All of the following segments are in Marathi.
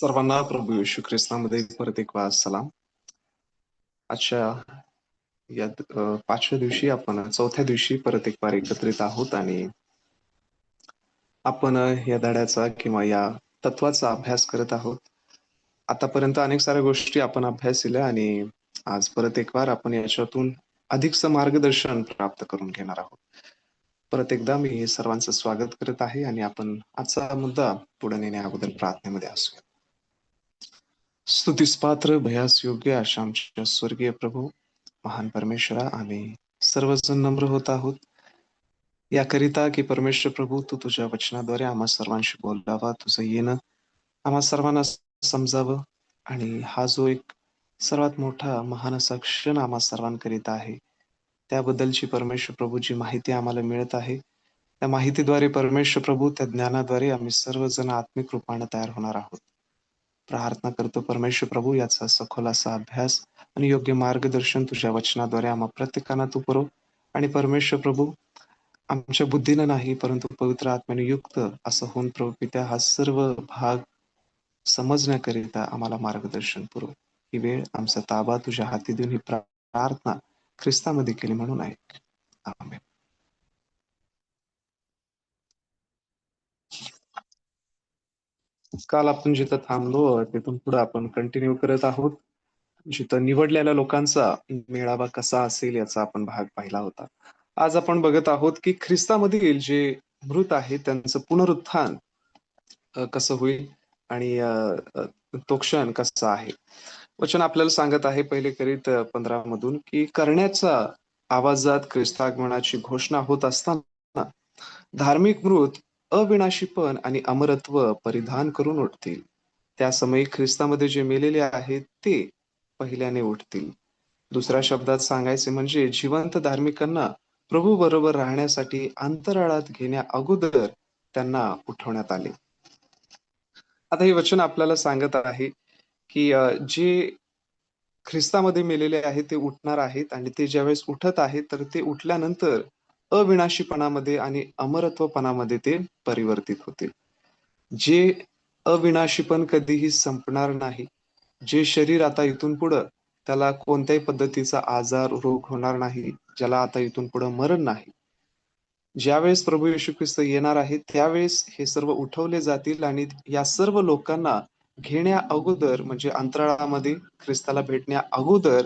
सर्वांना प्रभू येशू ख्रिस्तामध्ये परत एक वेळा सलाम. आजच्या या 5व्या दिवशी आपण चौथ्या दिवशी परत एक वार एकत्रित आहोत आणि आपण या धड्याचा किंवा या तत्वाचा अभ्यास करत आहोत. आतापर्यंत अनेक साऱ्या गोष्टी आपण अभ्यासिल्या आणि आज परत एक वार आपण याच्यातून अधिकचं मार्गदर्शन प्राप्त करून घेणार आहोत. परत एकदा मी सर्वांचं स्वागत करत आहे आणि आपण आजचा मुद्दा पुढे नेण्या अगोदर प्रार्थनेमध्ये असूया. स्तुतीस पात्र भयास योग्य अशा आमच्या स्वर्गीय प्रभू महान परमेश्वरा, आम्ही सर्वजण नम्र होत आहोत याकरिता की परमेश्वर प्रभू तू तुझ्या वचनाद्वारे आम्हा सर्वांशी बोलावा, तुझं येणं आम्हा सर्वांना समजावं आणि हा जो एक सर्वात मोठा महान असा क्षण आम्हा सर्वांकरिता आहे त्याबद्दलची परमेश्वर प्रभू जी माहिती आम्हाला मिळत आहे त्या माहितीद्वारे परमेश्वर प्रभू त्या ज्ञानाद्वारे आम्ही सर्वजण आत्मिक रूपाने तयार होणार आहोत. प्रार्थना करतो परमेश्वर प्रभू याचा सखोल असा अभ्यास आणि योग्य मार्गदर्शन तुझ्या वचनाद्वारे आम्हा प्रत्येकांना तू पुरव आणि परमेश्वर प्रभू आमच्या बुद्धीनं नाही परंतु पवित्र आत्म्याने युक्त असं होऊन प्रभू पित्या हा सर्व भाग समजण्याकरिता आम्हाला मार्गदर्शन पुरव. ही वेळ आमचा ताबा तुझ्या हाती देऊन ही प्रार्थना ख्रिस्तामध्ये केली म्हणून ऐक. आमेन. काल आपण जिथं थांबलो तिथून पुढे आपण कंटिन्यू करत आहोत. जिथं निवडलेल्या लोकांचा मेळावा कसा असेल याचा आपण भाग पाहिला होता. आज आपण बघत आहोत की ख्रिस्तामधील जे मृत आहेत त्यांचं पुनरुत्थान कसं होईल आणि तो क्षण कसा आहे. वचन आपल्याला सांगत आहे पहिले करीत 15 मधून की करण्याचा आवाजात ख्रिस्तागमनाची घोषणा होत असताना धार्मिक मृत अविनाशीपण आणि अमरत्व परिधान करून उठतील. त्या समयी ख्रिस्तामध्ये जे मेलेले आहेत ते पहिल्याने उठतील. दुसऱ्या शब्दात सांगायचे म्हणजे जिवंत धार्मिकांना प्रभू बरोबर राहण्यासाठी अंतराळात घेण्या अगोदर त्यांना उठवण्यात आले. आता हे वचन आपल्याला सांगत आहे की जे ख्रिस्तामध्ये मेलेले आहेत ते उठणार आहेत आणि ते ज्यावेळेस उठत आहेत तर ते उठल्यानंतर अविनाशीपणामध्ये आणि अमरत्वपणामध्ये ते परिवर्तित होतील. जे अविनाशीपण कधीही संपणार नाही, जे शरीर आता इथून पुढं त्याला कोणत्याही पद्धतीचा आजार रोग होणार नाही, ज्याला आता इथून पुढं मरण नाही, ज्यावेळेस प्रभू येशू ख्रिस्त येणार आहे त्यावेळेस हे सर्व उठवले जातील आणि या सर्व लोकांना घेण्या अगोदर म्हणजे अंतराळामध्ये ख्रिस्ताला भेटण्या अगोदर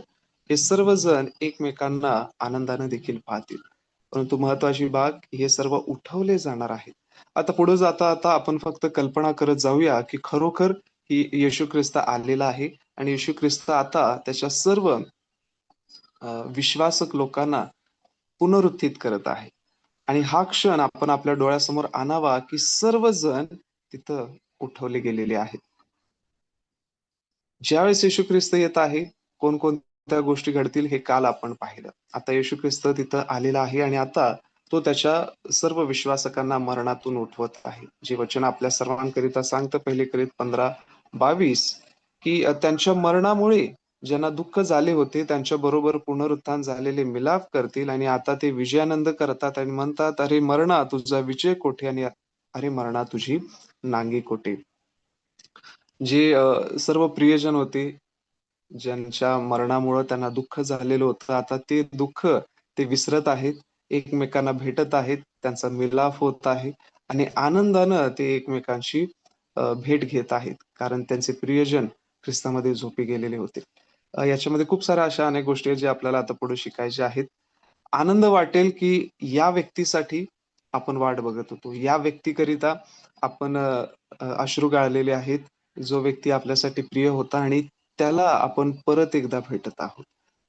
हे सर्वजण एकमेकांना आनंदाने देखील पाहतील. परंतु महत्वाची बाब हे सर्व उठवले जाणार आहेत. आता पुढे जाता आता आपण फक्त कल्पना करत जाऊया की खरोखर ही येशू ख्रिस्त आलेला आहे आणि येशू ख्रिस्त आता त्याच्या सर्व विश्वासक लोकांना पुनरुत्थित करत आहे आणि हा क्षण आपण आपल्या डोळ्यासमोर आणावा की सर्वजण तिथं उठवले गेलेले आहेत. ज्यावेळेस येशू ख्रिस्त येत आहे कोणकोणत्या गोष्टी घडतील हे काल आपण पाहिलं. आता येशू ख्रिस्त तिथं आलेला आहे आणि आता तो त्याच्या सर्व विश्वासकांना मरणातून उठवत आहे. जे वचन आपल्या सर्वांकरिता सांगतं पहिले करीत 15:22 की त्यांच्या मरणामुळे ज्यांना दुःख झाले होते त्यांच्या बरोबर पुनरुत्थान झालेले मिलाप करतील आणि आता ते विजयानंद करतात आणि म्हणतात, अरे मरणा तुझा विजय कोठे आणि अरे मरणा तुझी नांगी कोठे. जे सर्व प्रियजन होते ज्यांच्या मरणामुळे त्यांना दुःख झालेलं होतं आता ते दुःख ते विसरत आहेत, एकमेकांना भेटत आहेत, त्यांचा मिलाप होत आहे आणि आनंदानं ते एकमेकांशी भेट घेत आहेत कारण त्यांचे प्रियजन ख्रिस्तामध्ये झोपी गेलेले होते. याच्यामध्ये खूप साऱ्या अशा अनेक गोष्टी आहेत ज्या आपल्याला आता पुढे शिकायच्या आहेत. आनंद वाटेल की या व्यक्तीसाठी आपण वाट बघत होतो, या व्यक्तीकरिता आपण अश्रू गाळलेले आहेत. जो व्यक्ती आपल्यासाठी प्रिय होता आणि त्याला आपण परत एकदा भेटत आहोत.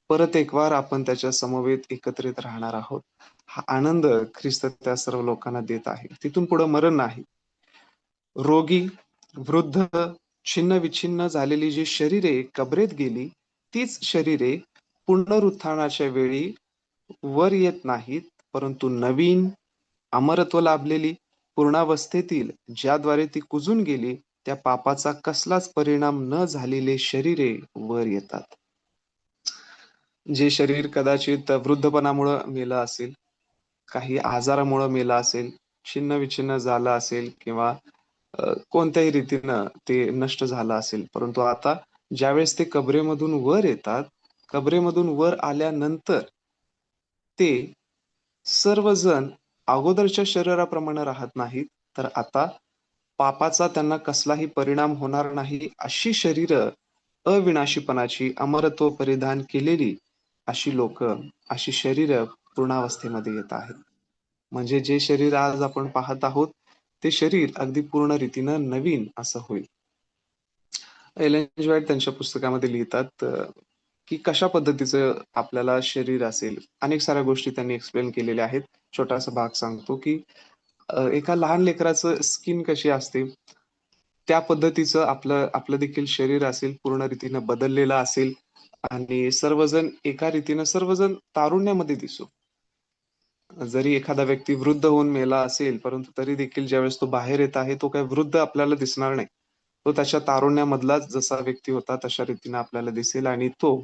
परत एक वार आपण त्याच्या समवेत एकत्रित राहणार आहोत. हा आनंद ख्रिस्त त्या सर्व लोकांना देत आहे. तिथून पुढे मरण नाही. रोगी, वृद्ध, छिन्न-विछिन्न झालेली जी शरीरे कबरेत गेली, तीच शरीरे पुनरुत्थानाच्या वेळी वर येत नाहीत, परंतु नवीन अमरत्व लाभलेली पूर्णावस्थेतील ज्याद्वारे ती कुजून गेली त्या पापाचा कसलाच परिणाम न झालेले शरीरे वर येतात. जे शरीर कदाचित वृद्धपणामुळे मेलं असेल, काही आजारामुळे मेलं असेल, छिन्न-विछिन्न झालं असेल किंवा कोणत्याही रीतीनं ते नष्ट झालं असेल. परंतु आता ज्यावेळेस ते कबरेमधून वर येतात, कबरेमधून वर आल्यानंतर ते सर्वजण अगोदरच्या शरीराप्रमाणे राहत नाहीत, तर आता पापाचा त्यांना कसलाही परिणाम होणार नाही, अशी शरीरं अविनाशीपणाची, अमरत्व परिधान केलेली अशी लोकं, अशी शरीरं पूर्णावस्थेमध्ये येत आहेत. म्हणजे जे शरीर आज आपण पाहत आहोत, ते शरीर अगदी पूर्ण रीतीनं नवीन असं होईल. एलेन जी व्हाईट त्यांच्या पुस्तकामध्ये लिहितात की कशा पद्धतीचं आपल्याला शरीर असेल. अनेक साऱ्या गोष्टी त्यांनी एक्सप्लेन केलेल्या आहेत. छोटासा भाग सांगतो की एका लहान लेकराचं स्किन कशी असते, त्या पद्धतीचं आपलं आपलं देखील शरीर असेल, पूर्ण रीतीनं बदललेलं असेल आणि सर्वजण एका रीतीनं सर्वजण तारुण्यामध्ये दिसू. जरी एखादा व्यक्ती वृद्ध होऊन मेला असेल, परंतु तरी देखील ज्यावेळेस तो बाहेर येत आहे, तो काही वृद्ध आपल्याला दिसणार नाही. तो त्याच्या तारुण्यामधलाच जसा व्यक्ती होता, तशा रीतीने आपल्याला दिसेल आणि तो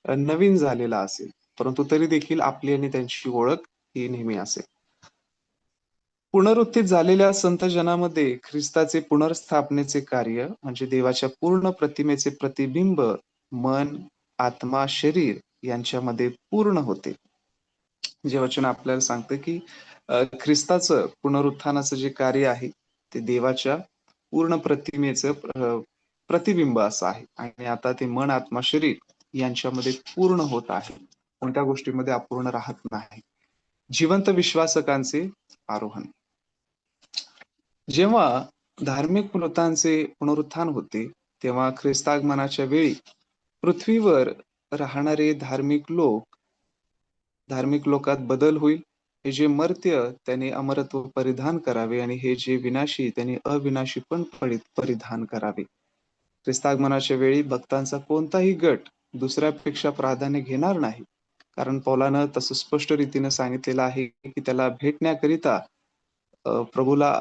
नवीन झालेला असेल. परंतु तरी देखील आपली आणि त्यांची ओळख ही नेहमी असेल. पुनरुत्थित झालेल्या संतजनामध्ये ख्रिस्ताचे पुनर्स्थापनेचे कार्य म्हणजे देवाच्या पूर्ण प्रतिमेचे प्रतिबिंब मन, आत्मा, शरीर यांच्यामध्ये पूर्ण होते. जे वचन आपल्याला सांगतं की ख्रिस्ताचं पुनरुत्थानाचं जे कार्य आहे ते देवाच्या पूर्ण प्रतिमेचं प्रतिबिंब असं आहे आणि आता ते मन, आत्मा, शरीर यांच्यामध्ये पूर्ण होत आहे. कोणत्या गोष्टीमध्ये अपूर्ण राहत नाही. जिवंत विश्वासकांचे आरोहण. जेव्हा धार्मिक मृतांचे पुनरुत्थान होते, तेव्हा ख्रिस्तागमनाच्या वेळी पृथ्वीवर राहणारे धार्मिक लोकात बदल होईल. हे जे मर्त्य त्याने अमरत्व परिधान करावे आणि हे जे विनाशी त्याने अविनाशी पण परिधान करावे. ख्रिस्तागमनाच्या वेळी भक्तांचा कोणताही गट दुसऱ्यापेक्षा प्राधान्य घेणार नाही. कारण पौलानं तसं स्पष्ट रीतीनं सांगितलेलं आहे की त्याला भेटण्याकरिता प्रभूला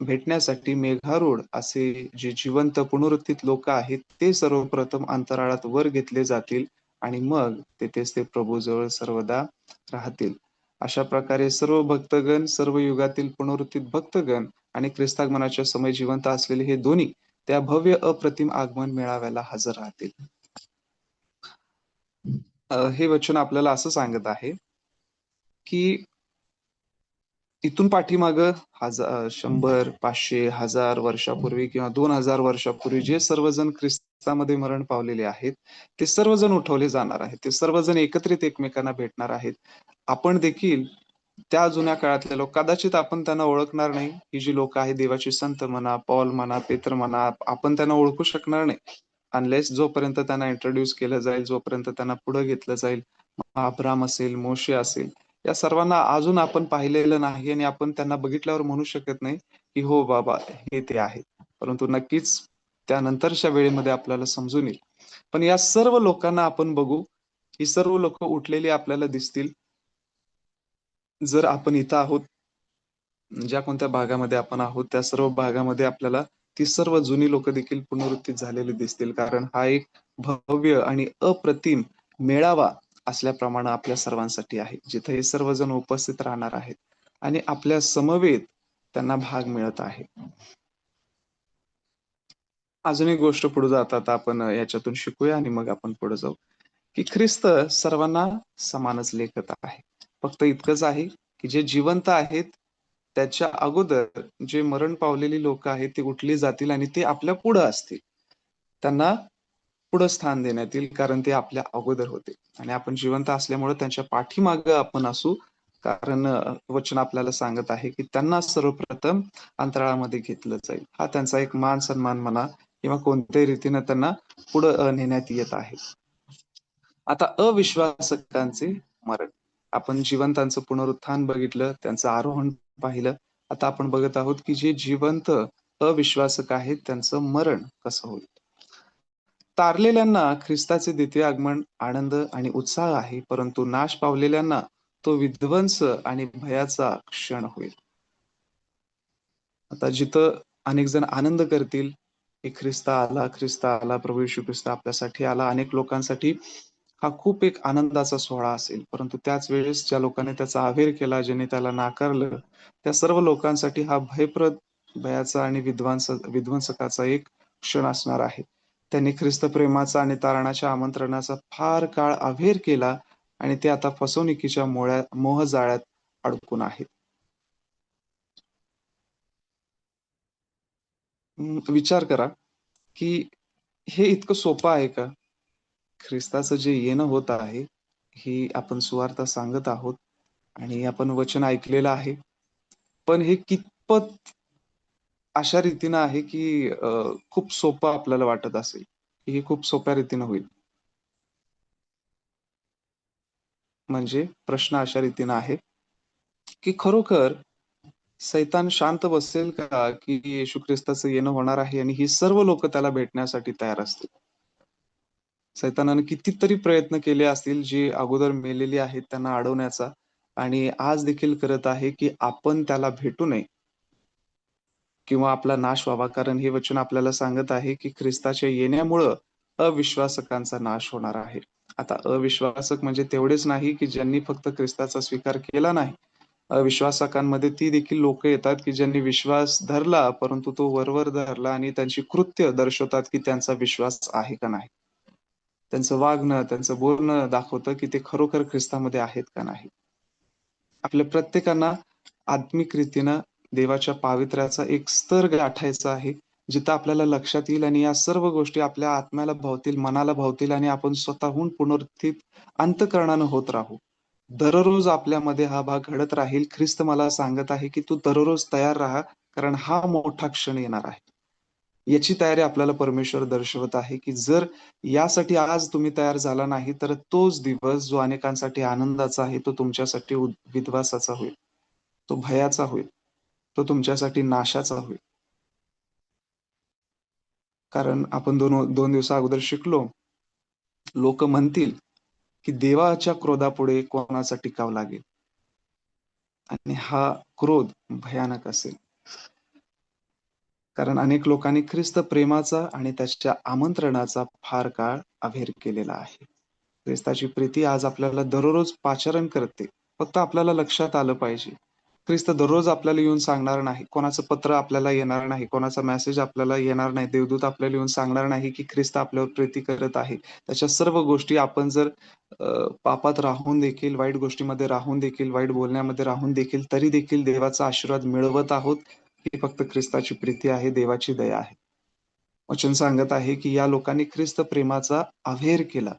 भेटण्यासाठी मेघारूढ असे जे जिवंत पुनरुत्थित लोक आहेत, ते सर्वप्रथम अंतराळात वर घेतले जातील आणि मग तेथेच ते प्रभूजवळ सर्वदा राहतील. अशा प्रकारे सर्व भक्तगण, सर्व युगातील पुनरुत्थित भक्तगण आणि ख्रिस्तागमनाच्या समय जिवंत असलेले हे दोन्ही त्या भव्य अप्रतिम आगमन मेळाव्याला हजर राहतील. हे वचन आपल्याला असं सांगत आहे की इथून पाठीमागं 100, 500, 1000 वर्षापूर्वी किंवा 2000 वर्षापूर्वी जे सर्वजण ख्रिस्तामध्ये मरण पावलेले आहेत, ते सर्वजण उठवले जाणार आहेत. ते सर्वजण एकत्रित एकमेकांना भेटणार आहेत. आपण देखील त्या जुन्या काळातले लोक कदाचित आपण त्यांना ओळखणार नाही. ही जी लोक आहेत देवाचे संत म्हणा, पौल म्हणा, पेत्र म्हणा, आपण त्यांना ओळखू शकणार नाही. अनलेस जोपर्यंत त्यांना इंट्रोड्यूस केलं जाईल, जोपर्यंत त्यांना पुढे घेतलं जाईल. अब्राम असेल, मोशे असेल, या सर्वांना अजून आपण पाहिलेलं नाही आणि आपण त्यांना बघितल्यावर म्हणू शकत नाही की हो बाबा हे ते आहेत. परंतु नक्कीच त्यानंतरच्या वेळेमध्ये आपल्याला समजून येईल. पण या सर्व लोकांना आपण बघू, ही सर्व लोक उठलेली आपल्याला दिसतील. जर आपण इथं आहोत, ज्या कोणत्या भागामध्ये आपण आहोत, त्या सर्व भागामध्ये आपल्याला ती सर्व जुनी लोक देखील पुनरुत्थित झालेली दिसतील. कारण हा एक भव्य आणि अप्रतिम मेळावा असल्याप्रमाणे आपल्या सर्वांसाठी आहे, जिथे हे सर्वजण उपस्थित राहणार आहेत आणि आपल्या समवेत त्यांना भाग मिळत आहे. अजून एक गोष्ट पुढे जातात आपण याच्यातून शिकूया आणि मग आपण पुढे जाऊ की ख्रिस्त सर्वांना समानच लेखत आहे. फक्त इतकंच आहे की जे जिवंत आहेत त्याच्या अगोदर जे मरण पावलेली लोक आहेत ते उठली जातील आणि ते आपल्या पुढे असतील. त्यांना पुढं स्थान देण्यात येईल कारण ते आपल्या अगोदर होते आणि आपण जिवंत असल्यामुळे त्यांच्या पाठीमागे आपण असू. कारण वचन आपल्याला सांगत आहे की त्यांना सर्वप्रथम अंतराळामध्ये घेतलं जाईल. हा त्यांचा एक मान सन्मान म्हणा किंवा कोणत्याही रीतीने त्यांना पुढे नेण्यात येत आहे. आता अविश्वासकांचे मरण. आपण जिवंतांचं पुनरुत्थान बघितलं, त्यांचं आरोहण पाहिलं. आता आपण बघत आहोत की जे जिवंत अविश्वासक आहेत त्यांचं मरण कसं होईल. तारलेल्यांना ख्रिस्ताचे द्वितीय आगमन आनंद आणि उत्साह आहे, परंतु नाश पावलेल्यांना तो विध्वंस आणि भयाचा क्षण होईल. आता जिथं अनेक जण आनंद करतील, की ख्रिस्त आला, प्रभू येशू ख्रिस्त आपल्यासाठी आला. अनेक लोकांसाठी हा खूप एक आनंदाचा सोहळा असेल. परंतु त्याच वेळेस ज्या लोकांनी त्याचा अहेर केला, ज्यांनी त्याला नाकारलं, त्या सर्व लोकांसाठी हा भयप्रद भयाचा आणि विध्वंसकाचा एक क्षण असणार आहे. त्यांनी ख्रिस्त प्रेमाचा आणि तारणाच्या आमंत्रणाचा फार काळ अव्हेर केला आणि ते आता फसवणुकीच्या मोहजाळ्यात अडकून आहेत. विचार करा, की हे इतकं सोपं आहे का? ख्रिस्ताचं जे येणं होत आहे, ही आपण सुवार्ता सांगत आहोत आणि आपण वचन ऐकलेलं आहे. पण हे कितपत अशा रीतीनं आहे, की खूप सोपं आपल्याला वाटत असेल, की हे खूप सोप्या रीतीनं होईल. म्हणजे प्रश्न अशा रीतीनं आहे, की खरोखर सैतान शांत बसेल का, की येशू ख्रिस्ताचं येणं होणार आहे आणि ही सर्व लोकं त्याला भेटण्यासाठी तयार असतील? सैतानाने कितीतरी प्रयत्न केले असतील, जी अगोदर मेलेली आहेत त्यांना अडवण्याचा आणि आज देखील करत आहे, की आपण त्याला भेटू नये किंवा आपला नाश व्हावा. कारण हे वचन आपल्याला सांगत आहे, की ख्रिस्ताच्या येण्यामुळं अविश्वासकांचा नाश होणार आहे. आता अविश्वासक म्हणजे तेवढेच नाही, की ज्यांनी फक्त ख्रिस्ताचा स्वीकार केला नाही. अविश्वासकांमध्ये ती देखील लोकं येतात, की ज्यांनी विश्वास धरला, परंतु तो वरवर धरला आणि त्यांची कृत्य दर्शवतात, की त्यांचा विश्वास आहे का नाही. त्यांचं वागणं, त्यांचं बोलणं दाखवतं, की ते खरोखर ख्रिस्तामध्ये आहेत का नाही. आपल्या प्रत्येकांना आत्मिक रीतीनं देवाच्या पावित्र्याचा एक स्तर गाठायचा आहे, जिथं आपल्याला लक्षात येईल आणि या सर्व गोष्टी आपल्या आत्म्याला भावतील, मनाला भावतील आणि आपण स्वतःहून पुनरुत्थित अंतःकरणानं होत राहू. दररोज आपल्यामध्ये हा भाग घडत राहील. ख्रिस्त मला सांगत आहे, की तू दररोज तयार राहा, कारण हा मोठा क्षण येणार आहे. याची तयारी आपल्याला परमेश्वर दर्शवत आहे, की जर यासाठी आज तुम्ही तयार झाला नाही, तर तोच दिवस जो अनेकांसाठी आनंदाचा आहे, तो तुमच्यासाठी विध्वंसाचा होईल. तो भयाचा होईल. तो तुमच्यासाठी नाशाचा होईल. कारण आपण 2 दिवसा अगोदर शिकलो, लोकं म्हणतील, की देवाच्या क्रोधापुढे कोणाचा टिकाव लागेल आणि हा क्रोध भयानक असेल. कारण अनेक लोकांनी ख्रिस्त प्रेमाचा आणि त्याच्या आमंत्रणाचा फार काळ अव्हेर केलेला आहे. ख्रिस्ताची प्रीती आज आपल्याला दररोज पाचारण करते. फक्त आपल्याला लक्षात आलं पाहिजे. ख्रिस्त दररोज आपल्याला येऊन सांगणार नाही. कोणाचं पत्र आपल्याला येणार नाही. कोणाचा मेसेज आपल्याला येणार नाही. देवदूत आपल्याला येऊन सांगणार नाही, की ख्रिस्त आपल्यावर प्रीती करत आहे. त्याच्या सर्व गोष्टी आपण जर पापात राहून देखील, वाईट गोष्टीमध्ये राहून देखील, वाईट बोलण्यामध्ये राहून देखील, तरी देखील देवाचा आशीर्वाद मिळवत आहोत. ही फक्त ख्रिस्ताची प्रीती आहे, देवाची दया आहे. वचन सांगत आहे, की या लोकांनी ख्रिस्त प्रेमाचा अव्हेर केला.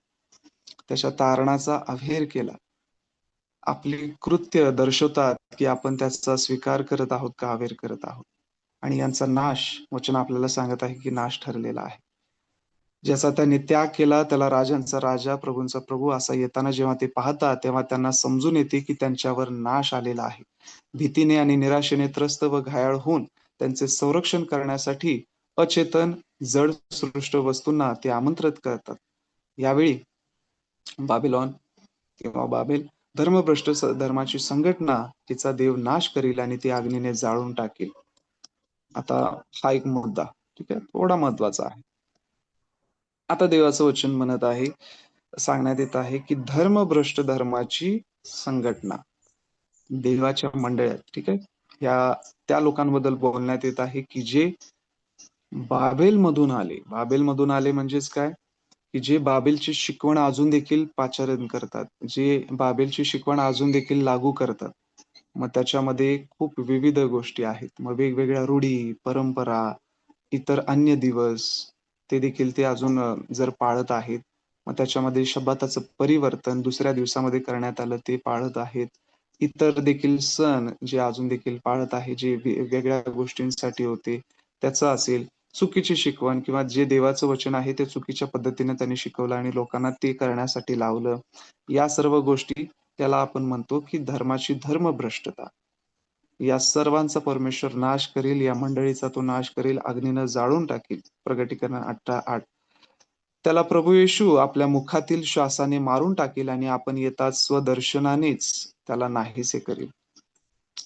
त्याच्या तारणाचा अव्हेर केला. आपली कृत्य दर्शवतात, की आपण त्याचा स्वीकार करत आहोत का अव्हेर करत आहोत. आणि यांचा नाश वचन आपल्याला सांगत आहे, की नाश ठरलेला आहे. ज्याचा त्याने त्याग केला त्याला राजांचा राजा, प्रभूंचा प्रभू असा येताना जेव्हा ते पाहतात, तेव्हा त्यांना समजून येते, की त्यांच्यावर नाश आलेला आहे. भीतीने आणि निराशेने त्रस्त व घायाळ होऊन त्यांचे संरक्षण करण्यासाठी अचेतन, जड सृष्ट वस्तूंना ते आमंत्रित करतात. यावेळी बाबिलॉन किंवा बाबेल धर्मभ्रष्ट धर्माची संघटना तिचा देव नाश करील आणि ती अग्नीने जाळून टाकेल. आता हा एक मुद्दा, ठीक आहे, थोडा महत्वाचा आहे. आता देवाचं वचन म्हणत आहे, सांगण्यात येत आहे, की धर्मभ्रष्ट धर्माची संघटना, देवाच्या मंडळात, ठीक आहे. ह्या त्या लोकांबद्दल बोलण्यात येत आहे, की जे बाबेलमधून आले. बाबेलमधून आले म्हणजेच काय? की जे बाबेलची शिकवण अजून देखील पाचारण करतात. जे बाबेलची शिकवण अजून देखील लागू करतात. मग त्याच्यामध्ये खूप विविध गोष्टी आहेत. मग वेगवेगळ्या रूढी, परंपरा, इतर अन्य दिवस ते देखील ते अजून जर पाळत आहेत. मग त्याच्यामध्ये शब्बाताचं परिवर्तन दुसऱ्या दिवसामध्ये करण्यात आलं ते पाळत आहेत. इतर देखील सण जे अजून देखील पाळत आहे, जे वेगळ्या गोष्टींसाठी होते, त्याचं असेल. चुकीची शिकवण किंवा जे देवाचं वचन आहे ते चुकीच्या पद्धतीने त्यांनी शिकवलं आणि लोकांना ते करण्यासाठी लावलं. या सर्व गोष्टी त्याला आपण म्हणतो, की धर्माची धर्मभ्रष्टता. या सर्वांचा परमेश्वर नाश करील, या मंडळीचा तो नाश करील, अग्नीनं जाळून टाकील. प्रकटीकरण 18:8. त्याला प्रभू येशू आपल्या मुखातील श्वासाने मारून टाकील आणि आपण येताच स्वदर्शनानेच त्याला नाहीसे करील.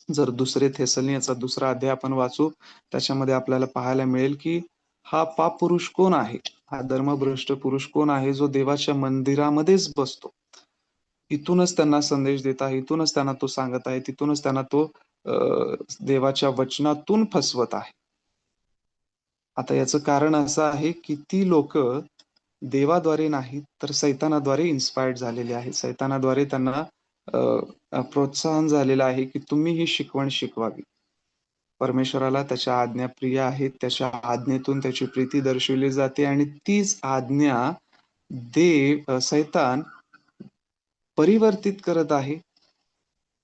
जर दुसरे थेसलनियाचा 2रा अध्याय आपण वाचू, त्याच्यामध्ये आपल्याला पाहायला मिळेल, की हा पापपुरुष कोण आहे? हा धर्मभ्रष्ट पुरुष कोण आहे, जो देवाच्या मंदिरामध्येच बसतो. इथूनच त्यांना संदेश देत आहे, इथूनच त्यांना तो सांगत आहे, तिथूनच त्यांना तो देवाच्या वचनातून फसवत आहे. आता याचं कारण असं आहे की ती लोक देवाद्वारे नाही तर सैतानाद्वारे इन्स्पायर्ड झालेले आहेत. सैतानाद्वारे त्यांना प्रोत्साहन झालेलं आहे की तुम्ही ही शिकवण शिकवावी. परमेश्वराला त्याच्या आज्ञा प्रिय आहेत. त्याच्या आज्ञेतून त्याची प्रीती दर्शविली जाते आणि तीच आज्ञा सैतान परिवर्तित करत आहे,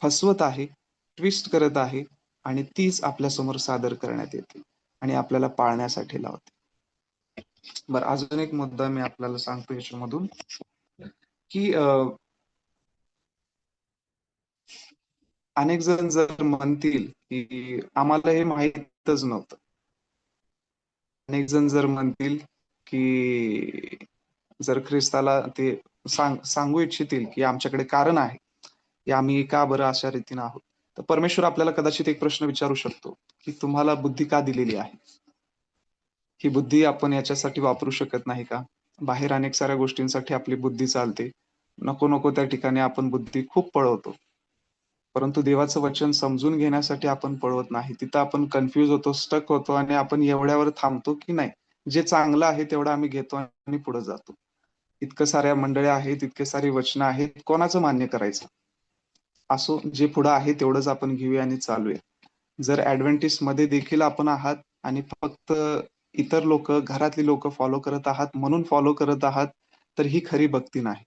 फसवत आहे, ट्विस्ट करत आहे आणि तीच आपल्यासमोर सादर करण्यात येते आणि आपल्याला पाळण्यासाठी लावते. बरं, अजून एक मुद्दा मी आपल्याला सांगतो याच्यामधून की अनेक जण जर म्हणतील की आम्हाला हे माहीतच नव्हतं. अनेक जण जर म्हणतील की जर ख्रिस्ताला ते सांगू इच्छितील की आमच्याकडे कारण आहे की आम्ही का बरं अशा रीतीने आहोत. तर परमेश्वर आपल्याला कदाचित एक प्रश्न विचारू शकतो की तुम्हाला बुद्धी का दिलेली आहे? ही बुद्धी आपण याच्यासाठी वापरू शकत नाही का? बाहेर अनेक साऱ्या गोष्टींसाठी आपली बुद्धी चालते. नको नको त्या ठिकाणी आपण बुद्धी खूप पळवतो. परंतु देवाचं वचन समजून घेण्यासाठी आपण पळवत नाही. तिथं आपण कन्फ्यूज होतो, स्टक होतो आणि आपण एवढ्यावर थांबतो की नाही, जे चांगलं आहे तेवढं आम्ही घेतो आणि पुढे जातो. इतकं साऱ्या मंडळ्या आहेत, इतके सारी वचनं आहेत, कोणाचं मान्य करायचं? असो, जे पुढं आहे तेवढंच आपण घेऊया आणि चालूया. जर ॲडव्हेंटिस्टमध्ये देखील आपण आहात आणि फक्त इतर लोकं, घरातली लोकं फॉलो करत आहात म्हणून फॉलो करत आहात, तर ही खरी भक्ती नाही.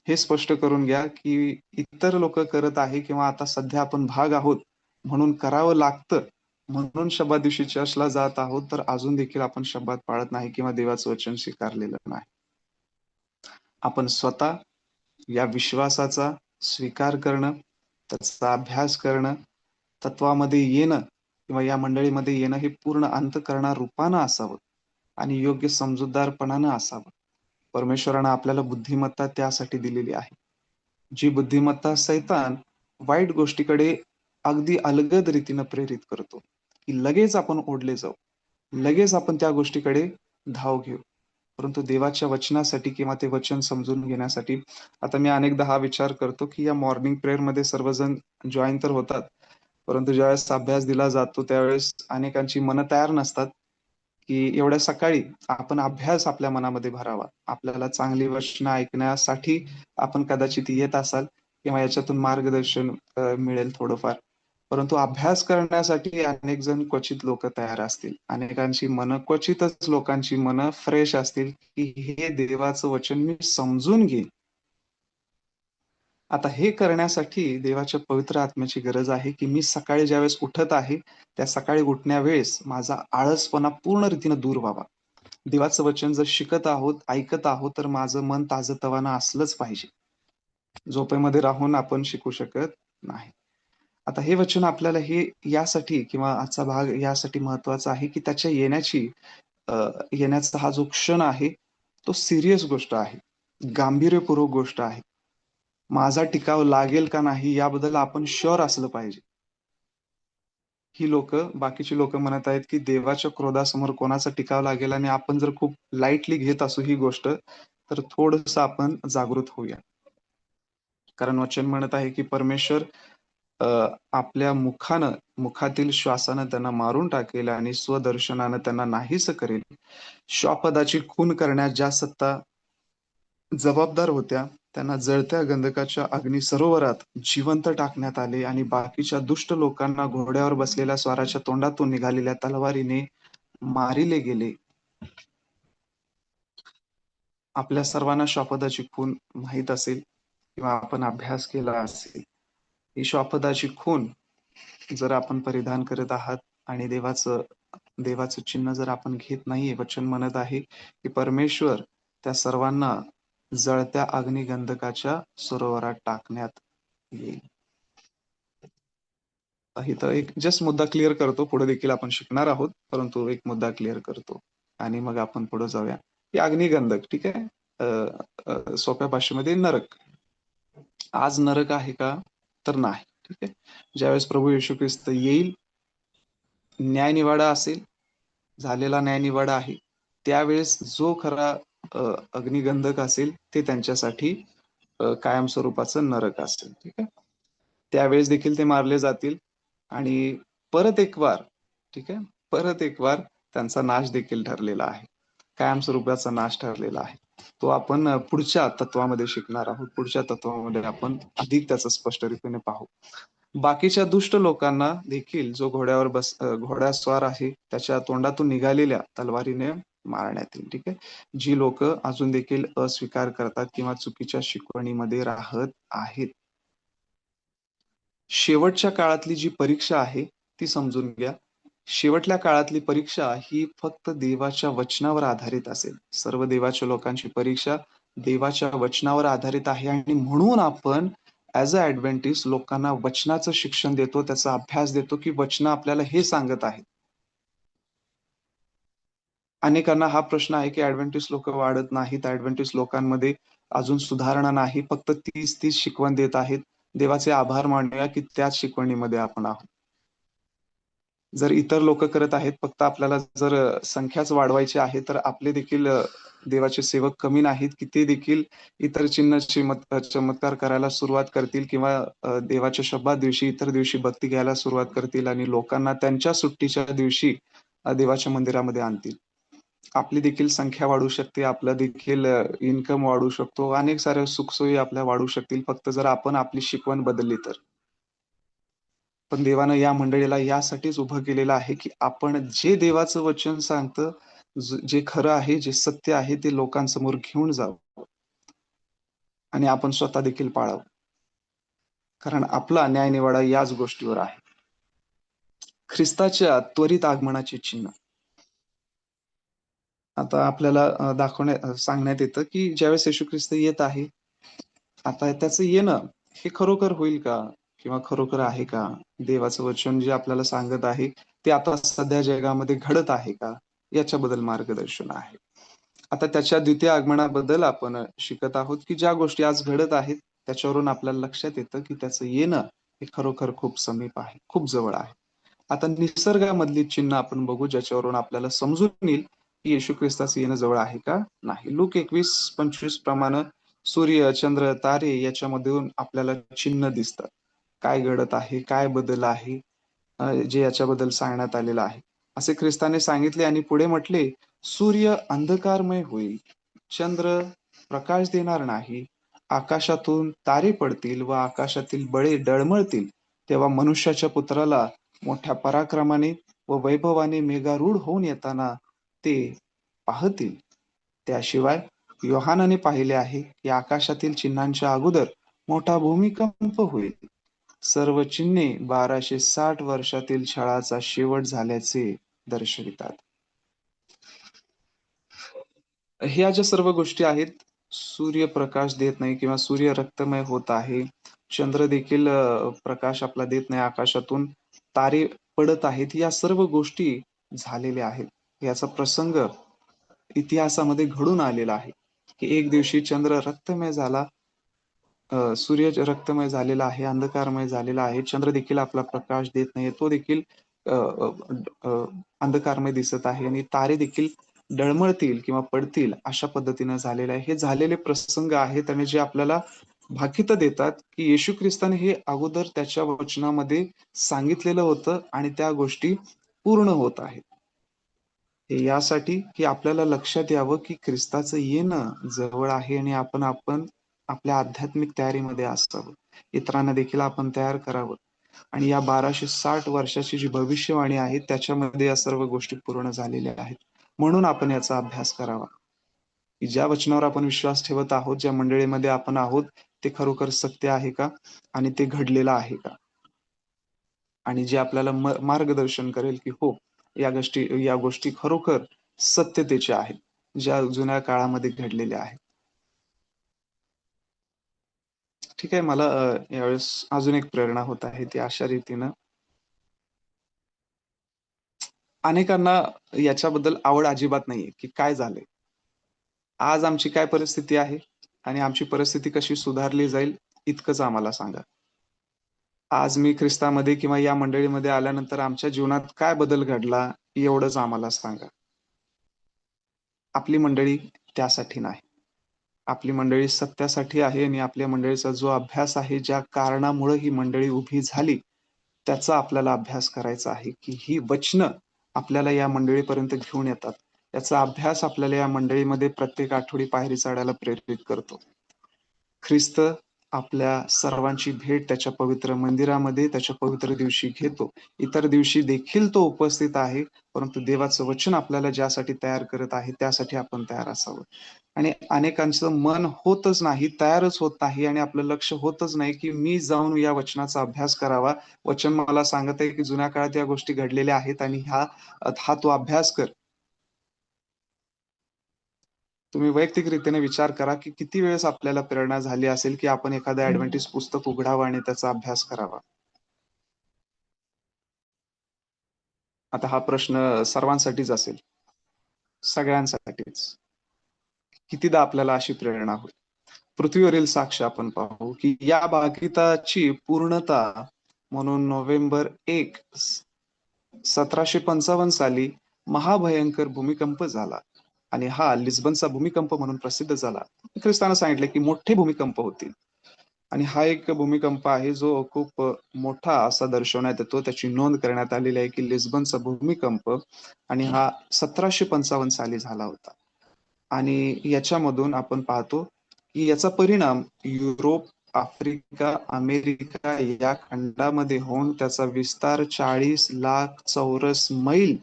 हे स्पष्ट करून घ्या, की इतर लोकं करत आहे किंवा आता सध्या आपण भाग आहोत म्हणून करावं लागतं, म्हणून शब्दात दिवशी चर्चला जात आहोत, तर अजून देखील आपण शब्दात पाळत नाही किंवा देवाचं वचन स्वीकारलेलं नाही. आपण स्वतः या विश्वासाचा स्वीकार करणं, त्याचा अभ्यास करणं, तत्वामध्ये येणं किंवा या मंडळीमध्ये येणं हे पूर्ण अंतःकरणा रूपानं असावं आणि योग्य समजूतदारपणानं असावं. परमेश्वरानं आपल्याला बुद्धिमत्ता त्यासाठी दिलेली आहे. जी बुद्धिमत्ता सैतान वाईट गोष्टीकडे अगदी अलगद रीतीनं प्रेरित करतो, की लगेच आपण ओढले जाऊ. लगेच आपण त्या गोष्टीकडे धाव घेऊ. परंतु देवाच्या वचनासाठी किंवा ते वचन समजून घेण्यासाठी आता मी अनेकदा हा विचार करतो, की या मॉर्निंग प्रेयरमध्ये सर्वजण जॉइन तर होतात. परंतु ज्यावेळेस अभ्यास दिला जातो, त्यावेळेस अनेकांची मनं तयार नसतात, की एवढ्या सकाळी आपण अभ्यास आपल्या मनामध्ये भरावा. आपल्याला चांगली वचनं ऐकण्यासाठी आपण कदाचित येत असाल किंवा याच्यातून मार्गदर्शन मिळेल थोडंफार. परंतु अभ्यास करण्यासाठी अनेक जण क्वचित लोकं तयार असतील. अनेकांची मनं क्वचितच लोकांची मनं फ्रेश असतील, की हे देवाचं वचन मी समजून घेईन. आता हे करण्यासाठी देवाच्या पवित्र आत्म्याची गरज आहे, की मी सकाळी ज्यावेळेस उठत आहे, त्या सकाळी उठण्यावेळेस माझा आळसपणा पूर्ण रीतीनं दूर व्हावा. देवाचं वचन जर शिकत आहोत, ऐकत आहोत, तर माझं मन ताजंतवानं असलंच पाहिजे. झोपेमध्ये राहून आपण शिकू शकत नाही. आता हे वचन आपल्याला हे यासाठी किंवा आजचा भाग यासाठी महत्त्वाचा आहे, की त्याच्या अ, येण्याचा हा जो क्षण आहे, तो सीरियस गोष्ट आहे. गांभीर्यपूर्वक गोष्ट आहे. माझा टिकाव लागेल का नाही याबद्दल आपण शुअर असलं पाहिजे. ही लोकं, बाकीची लोकं म्हणत आहेत, की देवाच्या क्रोधासमोर कोणाचा टिकाव लागेल आणि आपण जर खूप लाईटली घेत असू ही गोष्ट, तर थोडंसं आपण जागृत होऊया. कारण वचन म्हणत आहे, की परमेश्वर अ, आपल्या मुखातील श्वासानं त्यांना मारून टाकेल आणि स्वदर्शनानं त्यांना नाहीसं करेल. श्वापदाची खून करण्यास ज्या सत्ता जबाबदार होत्या, त्यांना जळत्या गंधकाच्या अग्नी सरोवरात जिवंत टाकण्यात आले आणि बाकीच्या दुष्ट लोकांना घोड्यावर बसलेल्या स्वाराच्या तोंडातून निघालेल्या तलवारीने मारिले गेले. आपल्या सर्वांना श्वापदाची खून माहीत असेल किंवा आपण अभ्यास केला असेल. ही श्वापदाची खून जर आपण परिधान करत आहात आणि देवाचं चिन्ह जर आपण घेत नाहीये, वचन म्हणत आहे, की परमेश्वर त्या सर्वांना जळत्या अग्निगंधकाच्या सरोवरात टाकण्यात येईल. इथं एक जस्ट मुद्दा क्लिअर करतो. पुढे देखील आपण शिकणार आहोत, परंतु एक मुद्दा क्लिअर करतो आणि मग आपण पुढे जाऊया. हे अग्निगंधक ठीक आहे. अ, सोप्या भाषेमध्ये नरक. आज नरक आहे का? तर नाही. ठीक आहे. ज्यावेळेस प्रभू येशू ख्रिस्त येईल, न्यायनिवाडा असेल, झालेला न्यायनिवाडा आहे. त्यावेळेस जो खरा अ, अग्निगंधक असेल, ते त्यांच्यासाठी कायमस्वरूपाचं नरक असेल. ठीक आहे. त्यावेळेस देखील ते मारले जातील आणि परत एक वार, ठीक आहे. परत एक वार त्यांचा नाश देखील ठरलेला आहे. कायमस्वरूपाचा नाश ठरलेला आहे. तो आपण पुढच्या तत्वामध्ये शिकणार आहोत. पुढच्या तत्वामध्ये आपण अधिक त्याचं स्पष्ट रीतीने पाहू. बाकीच्या दुष्ट लोकांना देखील जो घोड्यास्वार आहे, त्याच्या तोंडातून निघालेल्या तलवारीने मारण्यात येईल. ठीक आहे. जी लोक अजून देखील अस्वीकार करतात किंवा चुकीच्या शिकवणीमध्ये राहत आहेत. शेवटच्या काळातली जी परीक्षा आहे ती समजून घ्या. शेवटल्या काळातली परीक्षा ही फक्त देवाच्या वचनावर आधारित असेल. सर्व देवाच्या लोकांची परीक्षा देवाच्या वचनावर आधारित आहे आणि म्हणून आपण ॲज अ ॲडव्हेंटिस्ट लोकांना वचनाचं शिक्षण देतो, त्याचा अभ्यास देतो, की वचनं आपल्याला हे सांगत आहेत. अनेकांना हा प्रश्न आहे, की ॲडव्हेंटिस्ट लोकं वाढत नाहीत. ॲडव्हेंटिस्ट लोकांमध्ये अजून सुधारणा नाही. फक्त तीच शिकवण देत आहेत. देवाचे आभार मानूया, की त्याच शिकवणीमध्ये आपण आहोत. जर इतर लोक करत आहेत, फक्त आपल्याला जर संख्याच वाढवायची आहे, तर आपले देखील देवाचे सेवक कमी नाहीत, की ते देखील इतर चमत्कार करायला सुरुवात करतील किंवा देवाच्या शब्दात दिवशी, इतर दिवशी भक्ती घ्यायला सुरुवात करतील आणि लोकांना त्यांच्या सुट्टीच्या दिवशी देवाच्या मंदिरामध्ये आणतील. आपली देखील संख्या वाढू शकते, आपला देखील इन्कम वाढू शकतो. अनेक साऱ्या सुखसोयी आपल्या वाढू शकतील, फक्त जर आपण आपली शिकवण बदलली तर. पण देवानं या मंडळीला यासाठीच उभं केलेलं आहे, की आपण जे देवाचं वचन सांगतं, जे खरं आहे, जे सत्य आहे, ते लोकांसमोर घेऊन जावं आणि आपण स्वतः देखील पाळावं. कारण आपला न्यायनिवाडा याच गोष्टीवर आहे. ख्रिस्ताच्या त्वरित आगमनाची चिन्ह. आता आपल्याला सांगण्यात येतं, की ज्यावेळेस येशू ख्रिस्त येत आहे, आता त्याचं येणं हे खरोखर होईल का? किंवा खरोखर आहे का? देवाचं वचन जे आपल्याला सांगत आहे, ते आता सध्या जगामध्ये घडत आहे का? याच्याबद्दल मार्गदर्शन आहे. आता त्याच्या द्वितीय आगमनाबद्दल आपण शिकत आहोत, की ज्या गोष्टी आज घडत आहेत, त्याच्यावरून आपल्याला लक्षात येतं, की त्याचं येणं हे खरोखर खूप समीप आहे, खूप जवळ आहे. आता निसर्गामधली चिन्ह आपण बघू, ज्याच्यावरून आपल्याला समजून येईल, की येशू ख्रिस्ताचं येणं जवळ आहे का नाही. लूक 21:25 प्रमाणे सूर्य, चंद्र, तारे याच्यामधून आपल्याला चिन्ह दिसतात. काय घडत आहे, काय बदल आहे, जे याच्याबद्दल सांगण्यात आलेलं आहे. असे ख्रिस्ताने सांगितले आणि पुढे म्हटले, सूर्य अंधकारमय होईल, चंद्र प्रकाश देणार नाही, आकाशातून तारे पडतील व आकाशातील बळे डळमळतील. तेव्हा मनुष्याच्या पुत्राला मोठ्या पराक्रमाने व वैभवाने मेघारूढ होऊन येताना ते पाहतील. त्याशिवाय योहानाने पाहिले आहे, की आकाशातील चिन्हांच्या अगोदर मोठा भूमिकंप होईल. सर्व चिन्हे 1260 वर्षातील छळाचा शेवट झाल्याचे दर्शवितात. ह्या ज्या सर्व गोष्टी आहेत, सूर्य प्रकाश देत नाही किंवा सूर्य रक्तमय होत आहे. चंद्र देखील प्रकाश आपला देत नाही आकाशातून. तारे पडत आहेत. या सर्व गोष्टी झालेल्या आहेत. याचा प्रसंग इतिहासामध्ये घडून आलेला आहे, की एक दिवशी चंद्र रक्तमय झाला. सूर्य रक्तमय झालेला आहे, अंधकारमय झालेला आहे. चंद्र देखील आपला प्रकाश देत नाहीये. तो देखील अ, अ, अ, अंधकारमय दिसत आहे आणि तारे देखील डळमळतील किंवा पडतील अशा पद्धतीनं झालेलं आहे. हे झालेले प्रसंग आहेत आणि जे आपल्याला भाकीतं देतात, की येशू ख्रिस्ताने हे अगोदर त्याच्या वचनामध्ये सांगितलेलं होतं आणि त्या गोष्टी पूर्ण होत आहेत. हे यासाठी, की आपल्याला लक्षात यावं, की ख्रिस्ताचं येणं जवळ आहे आणि आपण आपल्या आध्यात्मिक तयारीमध्ये असावं. इतरांना देखील आपण तयार करावं आणि या 1260 वर्षाची जी भविष्यवाणी आहे, त्याच्यामध्ये या सर्व गोष्टी पूर्ण झालेल्या आहेत. म्हणून आपण याचा अभ्यास करावा, की ज्या वचनावर आपण विश्वास ठेवत आहोत, ज्या मंडळीमध्ये आपण आहोत, ते खरोखर सत्य आहे का? आणि ते घडलेलं आहे का? आणि जे आपल्याला मार्गदर्शन करेल, की हो, या गोष्टी खरोखर सत्यतेच्या आहेत, ज्या जुन्या काळामध्ये घडलेल्या आहेत. ठीक आहे. मला यावेळेस अजून एक प्रेरणा होत आहे, ती अशा रीतीनं अनेकांना याच्याबद्दल आवड अजिबात नाहीये, की काय झालंय? आज आमची काय परिस्थिती आहे आणि आमची परिस्थिती कशी सुधारली जाईल, इतकंच आम्हाला सांगा. आज मी ख्रिस्तामध्ये किंवा या मंडळीमध्ये आल्यानंतर आमच्या जीवनात काय बदल घडला, एवढंच आम्हाला सांगा. आपली मंडळी त्यासाठी नाही. आपली मंडळी सत्यासाठी आहे आणि आपल्या मंडळीचा जो अभ्यास आहे, ज्या कारणामुळं ही मंडळी उभी झाली, त्याचा आपल्याला अभ्यास करायचा आहे, की ही वचनं आपल्याला या मंडळीपर्यंत घेऊन येतात. याचा अभ्यास आपल्याला या मंडळीमध्ये प्रत्येक आठवडी पायरी चढायला प्रेरित करतो. ख्रिस्त आपल्या सर्वांची भेट त्याच्या पवित्र मंदिरामध्ये त्याच्या पवित्र दिवशी घेतो. इतर दिवशी देखील तो उपस्थित आहे, परंतु देवाचं वचन आपल्याला ज्यासाठी तयार करत आहे, त्यासाठी आपण तयार असावं. आणि अनेकांचं मन होतच नाही, तयारच होत नाही आणि आपलं लक्ष होतच नाही, की मी जाऊन या वचनाचा अभ्यास करावा. वचन मला सांगत आहे, की जुन्या काळात या गोष्टी घडलेल्या आहेत आणि हा तू अभ्यास कर. तुम्ही वैयक्तिकरीतीने विचार करा, की किती वेळेस आपल्याला प्रेरणा झाली असेल, की आपण एखादं ॲडव्हेंटिस्ट पुस्तक उघडावं आणि त्याचा अभ्यास करावा. आता हा प्रश्न सर्वांसाठीच असेल, सगळ्यांसाठीच. कितीदा आपल्याला अशी प्रेरणा होईल. पृथ्वीवरील साक्ष आपण पाहू, की या भाकिताची पूर्णता म्हणून नोव्हेंबर 1, 1755 साली महाभयंकर भूमिकंप झाला आणि हा लिस्बनचा भूमिकंप म्हणून प्रसिद्ध झाला. ख्रिस्तानं सांगितले, की मोठे भूमिकंप होतील. आणि हा एक भूमिकंप आहे जो खूप मोठा असा दर्शवण्यात येतो. त्याची नोंद करण्यात आलेली आहे, की लिस्बनचा भूमिकंप आणि हा 1755 साली झाला होता. आणि याच्यामधून आपण पाहतो, की याचा परिणाम युरोप, आफ्रिका, अमेरिका या खंडामध्ये होऊन त्याचा विस्तार 40 लाख चौरस मैल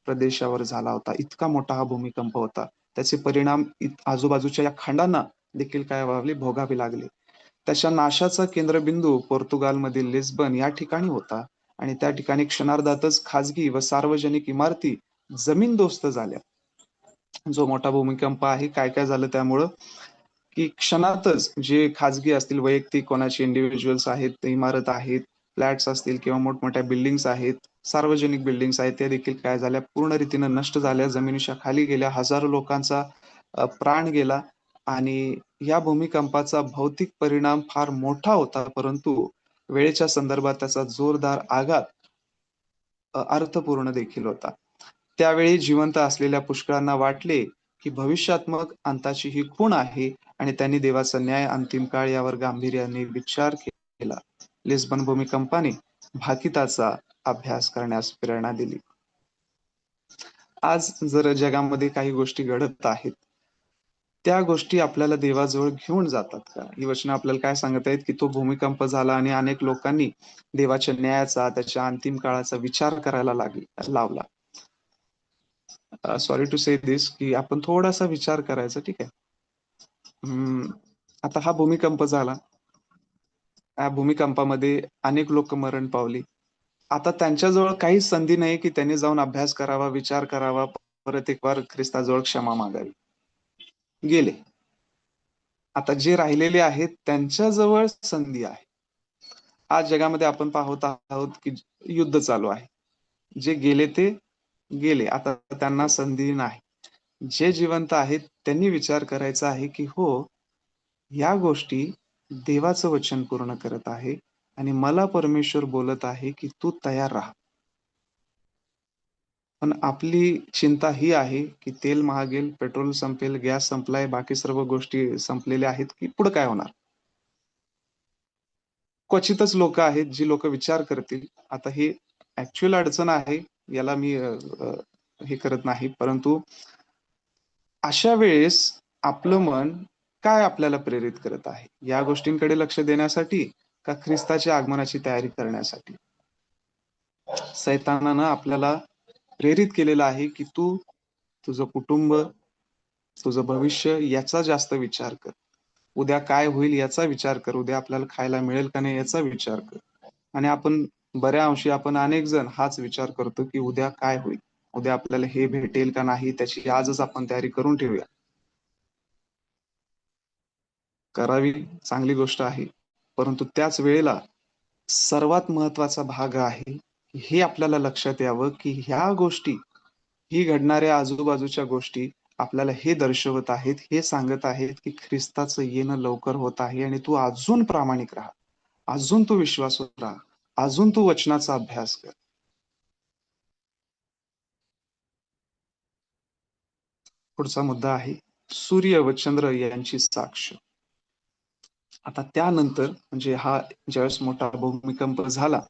प्रदेशावर झाला होता. इतका मोठा हा भूमिकंप होता. त्याचे परिणाम आजूबाजूच्या या खंडांना देखील काय व्हावे भोगावे लागले. त्याच्या नाशाचा केंद्रबिंदू पोर्तुगालमधील लिस्बन या ठिकाणी होता आणि त्या ठिकाणी क्षणार्धातच खाजगी व सार्वजनिक इमारती जमीनदोस्त झाल्या. जो मोठा भूमिकंप आहे, काय-काय झालं त्यामुळं, की क्षणातच जे खाजगी असतील, वैयक्तिक कोणाचे इंडिव्हिज्युअल्स आहेत, इमारत आहेत, फ्लॅट्स असतील किंवा मोठमोठ्या बिल्डिंग्स आहेत, सार्वजनिक बिल्डिंग्स आहेत, त्या देखील काय झाल्या, पूर्ण रीतीनं नष्ट झाल्या, जमिनीच्या खाली गेल्या. हजारो लोकांचा प्राण गेला आणि या भूमिकंपाचा भौतिक परिणाम फार मोठा होता, परंतु वेळेच्या संदर्भात त्याचा जोरदार आघात अर्थपूर्ण देखील होता. त्यावेळी जिवंत असलेल्या पुष्कळांना वाटले, की भविष्यात्मक अंताची ही खूण आहे आणि त्यांनी देवाचा न्याय अंतिम काळ यावर गांभीर्याने विचार केला. लिस्बन भूमिकंपाने भाकिताचा अभ्यास करण्यास प्रेरणा दिली. आज जर जगामध्ये काही गोष्टी घडत आहेत, त्या गोष्टी आपल्याला देवाजवळ घेऊन जातात का? ही वचनं आपल्याला काय सांगत आहेत, की तो भूमिकंप झाला आणि अनेक लोकांनी देवाच्या न्यायाचा, त्याच्या अंतिम काळाचा विचार करायला लावला. सॉरी टू से दिस, की आपण थोडासा विचार करायचा, ठीक आहे. आता हा भूमिकंप झाला. त्या भूमिकंपामध्ये अनेक लोक मरण पावली. आता त्यांच्याजवळ काहीच संधी नाही, की त्यांनी जाऊन अभ्यास करावा, विचार करावा, परत एक वार ख्रिस्ताजवळ क्षमा मागावी. गेले. आता जे राहिलेले आहेत त्यांच्याजवळ संधी आहे. आज जगामध्ये आपण पाहत आहोत, की युद्ध चालू आहे. जे गेले ते गेले. आता त्यांना संधी नाही. जे जिवंत आहेत त्यांनी विचार करायचा आहे, की हो, या गोष्टी देवाचं वचन पूर्ण करत आहे आणि मला परमेश्वर बोलत आहे, की तू तयार राहा. पण आपली चिंता ही आहे, की तेल महागेल, पेट्रोल संपेल, गॅस संपलाय, बाकी सर्व गोष्टी संपलेल्या आहेत, की पुढे काय होणार? क्वचितच लोकं आहेत, जी लोकं विचार करतील. आता ही ॲक्चुअल अडचण आहे. याला मी अ, अ, हे करत नाही. परंतु अशा वेळेस आपलं मन काय आपल्याला प्रेरित करत आहे? या गोष्टींकडे लक्ष देण्यासाठी का ख्रिस्ताच्या आगमनाची तयारी करण्यासाठी? सैतानानं आपल्याला प्रेरित केलेलं आहे, की तू तुझं कुटुंब, तुझं भविष्य याचा जास्त विचार कर. उद्या काय होईल याचा विचार कर. उद्या आपल्याला खायला मिळेल का नाही याचा विचार कर. आणि आपण बऱ्या अंशी आपण अनेक जण हाच विचार करतो, की उद्या काय होईल? उद्या आपल्याला हे भेटेल का नाही त्याची आजच आपण तयारी करून ठेवूया. करावी, चांगली गोष्ट आहे. परंतु त्याच वेळेला सर्वात महत्त्वाचा भाग आहे, हे आपल्याला लक्षात यावं, की ह्या गोष्टी, ही घडणाऱ्या आजूबाजूच्या गोष्टी आपल्याला हे दर्शवत आहेत, हे सांगत आहेत, की ख्रिस्ताचं येणं लवकर होत आहे आणि तू अजून प्रामाणिक राहा. अजून तू विश्वासू राहा. अजून तू वचनाचा अभ्यास कर. पुढचा मुद्दा आहे सूर्य व चंद्र यांची साक्ष. आता त्यानंतर म्हणजे हा ज्यावेळेस मोठा भूमिकंप झाला,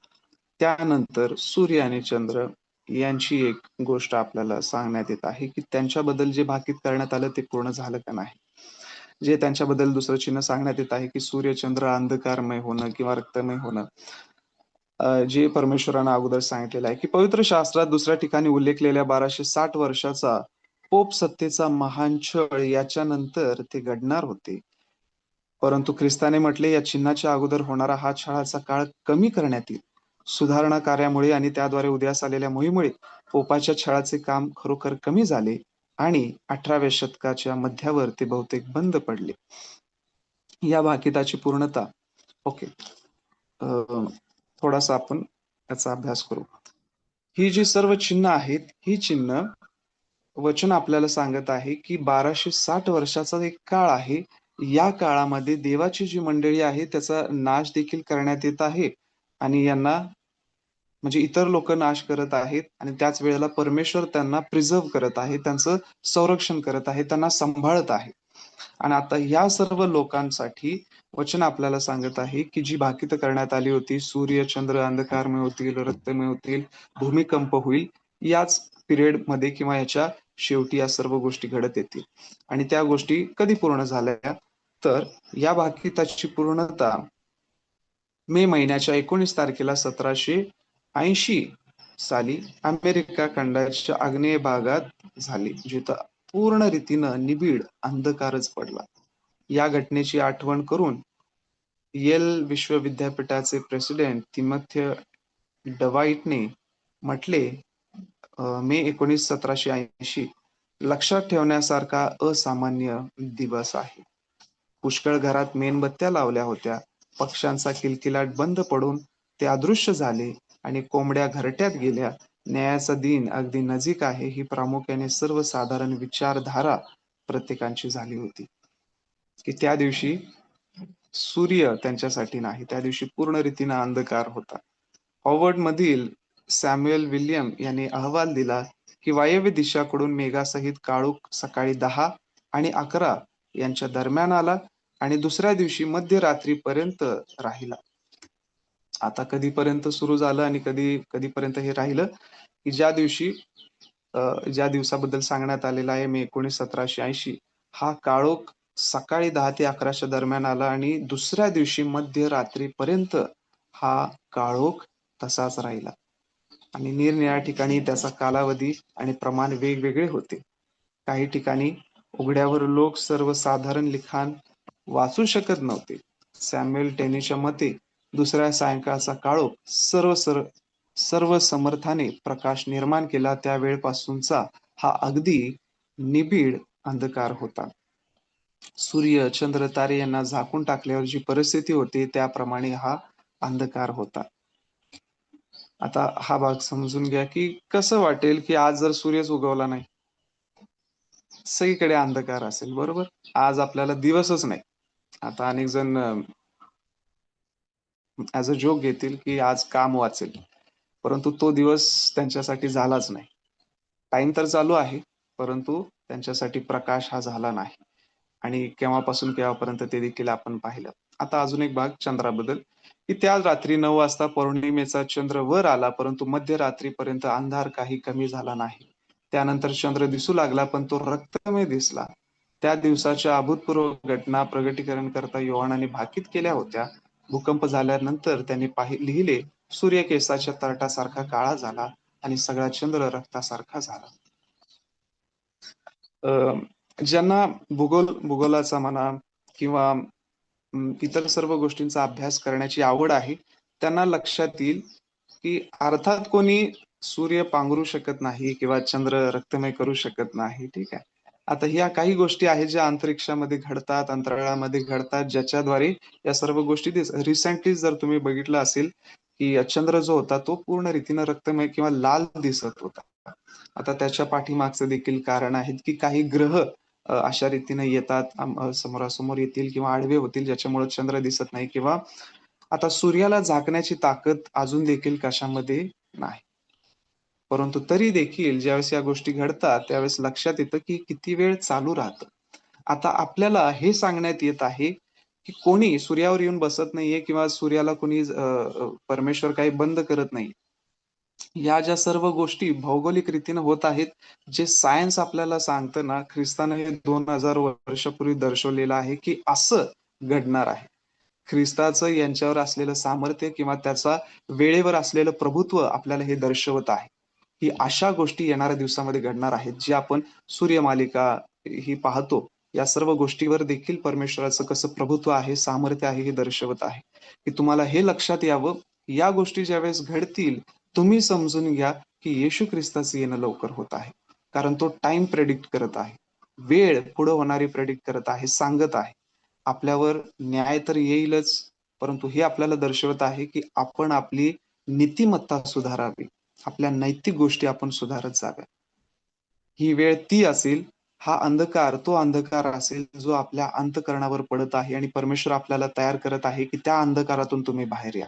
त्यानंतर सूर्य आणि चंद्र यांची एक गोष्ट आपल्याला सांगण्यात येत आहे, की त्यांच्याबद्दल जे भाकीत करण्यात आलं ते पूर्ण झालं का नाही. जे त्यांच्याबद्दल दुसरं चिन्ह सांगण्यात येत आहे, की सूर्य, चंद्र अंधकारमय होणं किंवा रक्तमय होणं. जे परमेश्वरानं अगोदर सांगितलेलं आहे, की पवित्र शास्त्रात दुसऱ्या ठिकाणी उल्लेखलेल्या 1260 वर्षाचा पोप सत्तेचा महान छळ याच्यानंतर ते घडणार होते. परंतु ख्रिस्ताने म्हटले, या चिन्हाच्या अगोदर होणारा हा छळाचा काळ कमी करण्यात येईल. सुधारणा कार्यामुळे आणि त्याद्वारे उदयास आलेल्या मोहीमुळे पोपाच्या छळाचे काम खरोखर कमी झाले आणि 18व्या शतकाच्या मध्यावर ते बहुतेक बंद पडले. या भाकिताची पूर्णता ओके. अ, थोडासा आपण याचा अभ्यास करू. ही जी सर्व चिन्ह आहेत, ही चिन्ह वचन आपल्याला सांगत आहे, की 1260 वर्षाचा एक काळ आहे. या काळामध्ये देवाची जी मंडळी आहे, त्याचा नाश देखील करण्यात येत आहे आणि यांना म्हणजे इतर लोकं नाश करत आहेत आणि त्याच वेळेला परमेश्वर त्यांना प्रिझर्व्ह करत आहे, त्यांचं संरक्षण करत आहे, त्यांना सांभाळत आहे. आणि आता ह्या सर्व लोकांसाठी वचन आपल्याला सांगत आहे, की जी भाकितं करण्यात आली होती, सूर्य, चंद्र अंधकारमय होतील, रक्तमय होतील, भूमिकंप होईल, याच पिरियडमध्ये किंवा याच्या शेवटी या सर्व गोष्टी घडत येतील. आणि त्या गोष्टी कधी पूर्ण झाल्या? तर या भाकिताची पूर्णता मे महिन्याच्या 19 तारखेला 1780 साली अमेरिका खंडाच्या आग्नेय भागात झाली, जिथं पूर्ण रीतीनं निबिड अंधकारच पडला. या घटनेची आठवण करून येल विश्वविद्यापीठाचे प्रेसिडेंट तिमोथी डवाइटने म्हटले, मे 19 1780 लक्षात ठेवण्यासारखा असामान्य दिवस आहे. पुष्कळ घरात मेणबत्त्या लावल्या होत्या. पक्ष्यांचा किलकिलाट बंद पडून ते अदृश्य झाले आणि कोंबड्या घरट्यात गेल्या. न्यायाचा दिन अगदी नजीक आहे, ही प्रामुख्याने सर्वसाधारण विचारधारा प्रत्येकाची झाली होती. की त्या दिवशी सूर्य त्यांच्यासाठी नाही, त्या दिवशी पूर्ण रीतीने अंधकार होता. हॉवर्ड मधील सॅम्युएल विल्यम यांनी अहवाल दिला, की वायव्य दिशाकडून मेघासहित काळोख सकाळी 10 आणि 11 यांच्या दरम्यान आला आणि दुसऱ्या दिवशी मध्यरात्रीपर्यंत राहिला. आता कधीपर्यंत सुरू झालं आणि कधीपर्यंत हे राहिलं, की ज्या दिवसाबद्दल सांगण्यात आलेलं आहे मे 19 1780 हा काळोख सकाळी 10 ते 11च्या दरम्यान आला आणि दुसऱ्या दिवशी मध्यरात्रीपर्यंत हा काळोख तसाच राहिला. आणि निरनिराळ्या ठिकाणी त्याचा कालावधी आणि प्रमाण वेगवेगळे होते. काही ठिकाणी उघड्यावर लोक सर्वसाधारण लिखाण वाचू शकत नव्हते. सॅम्युएल टेनीच्या मते दुसऱ्या सायंकाळचा काळोख सर्व समर्थाने प्रकाश निर्माण केला त्या वेळपासूनचा हा अगदी निबिड अंधकार होता. सूर्य, चंद्र, तारे यांना झाकून टाकल्यावर जी परिस्थिती होती त्याप्रमाणे हा अंधकार होता. आता हा भाग समजून घ्या, की कसं वाटेल, की आज जर सूर्यच उगवला नाही, सगळीकडे अंधकार असेल, बरोबर? आज आपल्याला दिवसच नाही. आता अनेक जण ॲज अ जोक घेतील, की आज काम वाचेल. परंतु तो दिवस त्यांच्यासाठी झालाच नाही. टाईम तर चालू आहे, परंतु त्यांच्यासाठी प्रकाश हा झाला नाही. आणि केव्हापासून केव्हापर्यंत ते देखील आपण पाहिलं. आता अजून एक भाग चंद्राबद्दल, की त्या रात्री 9 वाजता पौर्णिमेचा चंद्र वर आला, परंतु मध्यरात्रीपर्यंत अंधार काही कमी झाला नाही. त्यानंतर चंद्र दिसू लागला, पण तो रक्तमय दिसला. त्या दिवसाच्या अभूतपूर्व घटना प्रगटीकरण करता योहानाने भाकीत केल्या होत्या. भूकंप झाल्यानंतर त्यांनी लिहिले, सूर्य केसाच्या तरटासारखा काळा झाला आणि सगळा चंद्र रक्तासारखा झाला. ज्यांना भूगोलाचा म्हणा किंवा इतर सर्व गोष्टींचा अभ्यास करण्याची आवड आहे, त्यांना लक्षात येईल, की अर्थात कोणी सूर्य पांघरू शकत नाही किंवा चंद्र रक्तमय करू शकत नाही, ठीक आहे. आता ह्या काही गोष्टी आहेत ज्या अंतरिक्षामध्ये घडतात, अंतराळामध्ये घडतात, ज्याच्याद्वारे या सर्व गोष्टी रिसेंटली जर तुम्ही बघितलं असेल, की चंद्र जो होता तो पूर्ण रीतीनं रक्तमय किंवा लाल दिसत होता. आता त्याच्या पाठीमागचं देखील कारण आहे, की काही ग्रह अशा रीतीने येतात, समोरासमोर येतील किंवा आडवे होतील, ज्याच्यामुळे चंद्र दिसत नाही किंवा आता सूर्याला झाकण्याची ताकद अजून देखील कशामध्ये नाही. परंतु तरी देखील ज्यावेळेस या गोष्टी घडतात, त्यावेळेस लक्षात येतं, की किती वेळ चालू राहतं. आता आपल्याला हे सांगण्यात येत आहे, की कोणी सूर्यावर येऊन बसत नाहीये किंवा सूर्याला कोणी परमेश्वर काही बंद करत नाही. या ज्या सर्व गोष्टी भौगोलिक रीतीने होत आहेत, जे सायन्स आपल्याला सांगतं ना, ख्रिस्ताने हे 2000 वर्षापूर्वी दर्शवलेलं आहे, की असं घडणार आहे. ख्रिस्ताचं यांच्यावर असलेलं सामर्थ्य किंवा त्याचा वेळेवर असलेलं प्रभुत्व आपल्याला हे दर्शवत आहे, की अशा गोष्टी येणाऱ्या दिवसामध्ये घडणार आहेत, जे आपण सूर्यमालिका ही पाहतो. या सर्व गोष्टीवर देखील परमेश्वराचं कसं प्रभुत्व आहे, सामर्थ्य आहे हे दर्शवत आहे, की तुम्हाला हे लक्षात यावं, या गोष्टी ज्यावेळेस घडतील, तुम्ही समजून घ्या, की येशू ख्रिस्ताचं येणं लवकर होत आहे. कारण तो टाईम प्रेडिक्ट करत आहे. वेळ पुढे होणारी प्रेडिक्ट करत आहे, सांगत आहे. आपल्यावर न्याय तर येईलच, परंतु हे आपल्याला दर्शवत आहे, की आपण आपली नीतिमत्ता सुधारावी. आपल्या नैतिक गोष्टी आपण सुधारत जाव्या. ही वेळ ती असेल, हा अंधकार तो अंधकार असेल, जो आपल्या अंतःकरणावर पडत आहे आणि परमेश्वर आपल्याला तयार करत आहे, की त्या अंधकारातून तुम्ही बाहेर या.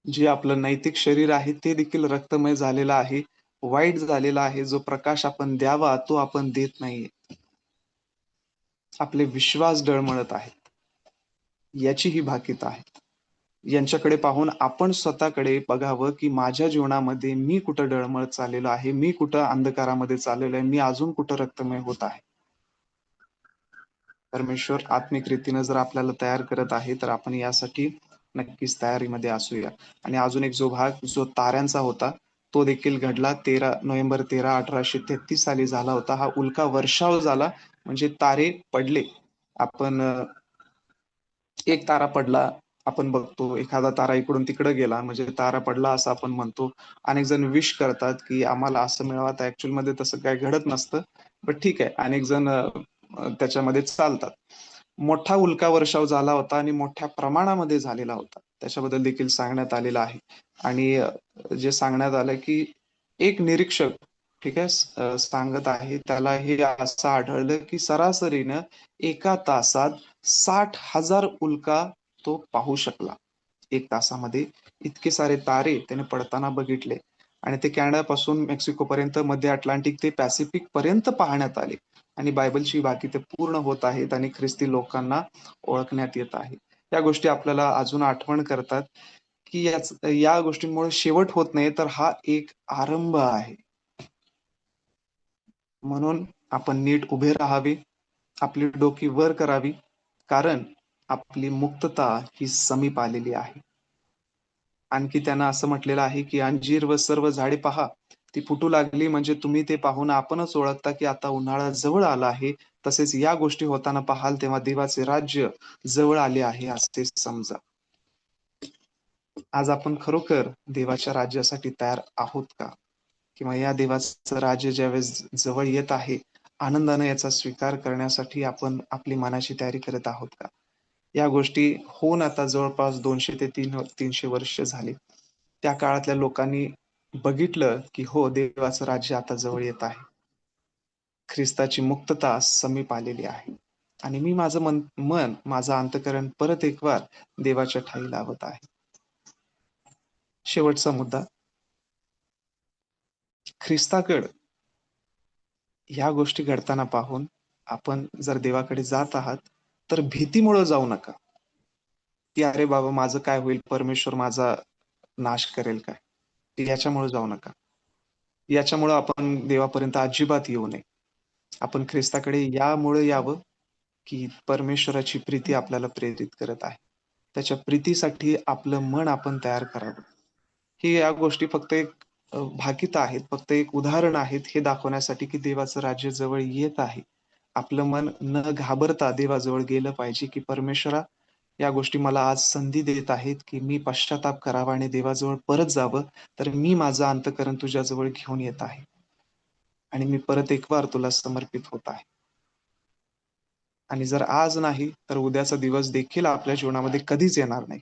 जे आपलं नैतिक शरीर आहे, ते देखील रक्तमय झालेलं आहे, वाईट झालेला आहे. जो प्रकाश आपण द्यावा, तो आपण देत नाहीये. आपले विश्वास डळमळत आहेत. याची ही भाकीत आहे. यांच्याकडे पाहून आपण स्वतःकडे बघावं, की माझ्या जीवनामध्ये मी कुठं डळमळत चाललेलो आहे, मी कुठं अंधकारामध्ये चाललेलो आहे, मी अजून कुठं रक्तमय होत आहे. परमेश्वर आत्मिक रीतीनं जर आपल्याला तयार करत आहे, तर आपण यासाठी नक्कीच तयारीमध्ये असूया. आणि अजून एक जो भाग जो ताऱ्यांचा होता, तो देखील घडला. नोव्हेंबर 13, 1833 साली झाला होता. हा उल्का वर्षाव झाला, म्हणजे तारे पडले. आपण एक तारा पडला, आपण बघतो. एखादा तारा इकडून-तिकडे गेला, म्हणजे तारा पडला असं आपण म्हणतो. अनेक जण विश करतात, की आम्हाला असं मिळावं. तर ॲक्चुअलमध्ये तसं काही घडत नसतं. बट ठीक आहे. अनेक जण त्याच्यामध्ये चालतात. मोठा उल्का वर्षाव झाला होता आणि मोठ्या प्रमाणामध्ये झालेला होता. त्याच्याबद्दल देखील सांगण्यात आलेलं आहे. आणि जे सांगण्यात आलं, की एक निरीक्षक ठीक आहे, सांगत आहे, त्याला हे असं आढळलं, की सरासरीनं एका तासात 60,000 उल्का तो पाहू शकला. 1 तासामध्ये इतके सारे तारे त्याने पडताना बघितले आणि ते कॅनडापासून मेक्सिकोपर्यंत, मध्य अटलांटिक ते पॅसिफिकपर्यंत पाहण्यात आले आणि बायबलची बाकी ते पूर्ण होत आहेत आणि ख्रिस्ती लोकांना ओळखण्यात येत आहे. या गोष्टी आपल्याला अजून आठवण करतात, की या गोष्टींमुळे शेवट होत नाही, तर हा एक आरंभ आहे. म्हणून आपण नीट उभे राहावे, आपली डोकी वर करावी, कारण आपली मुक्तता ही समीप आलेली आहे. आणखी त्यानं असं म्हटलेलं आहे, की अंजीर व सर्व झाडे पहा, ती फुटू लागली म्हणजे तुम्ही ते पाहून आपणच ओळखता, की आता उन्हाळा जवळ आला आहे. तसेच या गोष्टी होताना पाहाल तेव्हा देवाचे राज्य जवळ आले आहे असे समजा. आज आपण खरोखर देवाच्या राज्यासाठी तयार आहोत का? किंवा या देवाचं राज्य ज्यावेळेस जवळ येत आहे, आनंदाने याचा स्वीकार करण्यासाठी आपण आपली मनाची तयारी करत आहोत का? या गोष्टी होऊन आता जवळपास 200 ते 300 वर्ष झाली. त्या काळातल्या लोकांनी बघितलं, की हो, देवाचं राज्य आता जवळ येत आहे. ख्रिस्ताची मुक्तता समीप आलेली आहे. आणि मी माझं मन, माझं अंतःकरण परत एकवार देवाच्या ठायी लावत आहे. शेवटचा मुद्दा, ख्रिस्ताकडं ह्या गोष्टी घडताना पाहून आपण जर देवाकडे जात आहात, तर भीतीमुळं जाऊ नका, की "अरे बाबा, माझं काय होईल? परमेश्वर माझा नाश करेल काय?" याच्यामुळे जाऊ नका. याच्यामुळं आपण देवापर्यंत अजिबात येऊ नये. आपण ख्रिस्ताकडे यामुळे यावं, की परमेश्वराची प्रीती आपल्याला प्रेरित करत आहे. त्याच्या प्रीतीसाठी आपलं मन आपण तयार करावं. ही या गोष्टी फक्त एक भाकीत आहेत, फक्त एक उदाहरण आहेत, हे दाखवण्यासाठी की देवाचं राज्य जवळ येत आहे. आपलं मन न घाबरता देवाजवळ गेलं पाहिजे, की परमेश्वरा, या गोष्टी मला आज संधी देत आहेत, की मी पश्चाताप करावा आणि देवाजवळ परत जावं. तर मी माझं अंतःकरण तुझ्याजवळ घेऊन येत आहे आणि मी परत एकवार तुला समर्पित होत आहे. आणि जर आज नाही, तर उद्याचा दिवस देखील आपल्या जीवनामध्ये कधीच येणार नाही.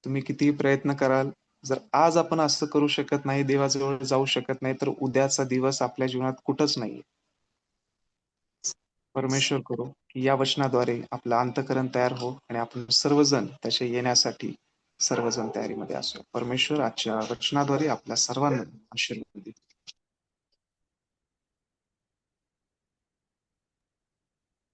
तुम्ही कितीही प्रयत्न कराल, जर आज आपण असं करू शकत नाही, देवाजवळ जाऊ शकत नाही, तर उद्याचा दिवस आपल्या जीवनात कुठंच नाहीये. परमेश्वर करो, की या वचनाद्वारे आपलं अंतःकरण तयार हो आणि आपण सर्वजण त्याच्या येण्यासाठी सर्वजण तयारीमध्ये असू. परमेश्वर आजच्या वचनाद्वारे आपल्या सर्वांना आशीर्वाद देईल.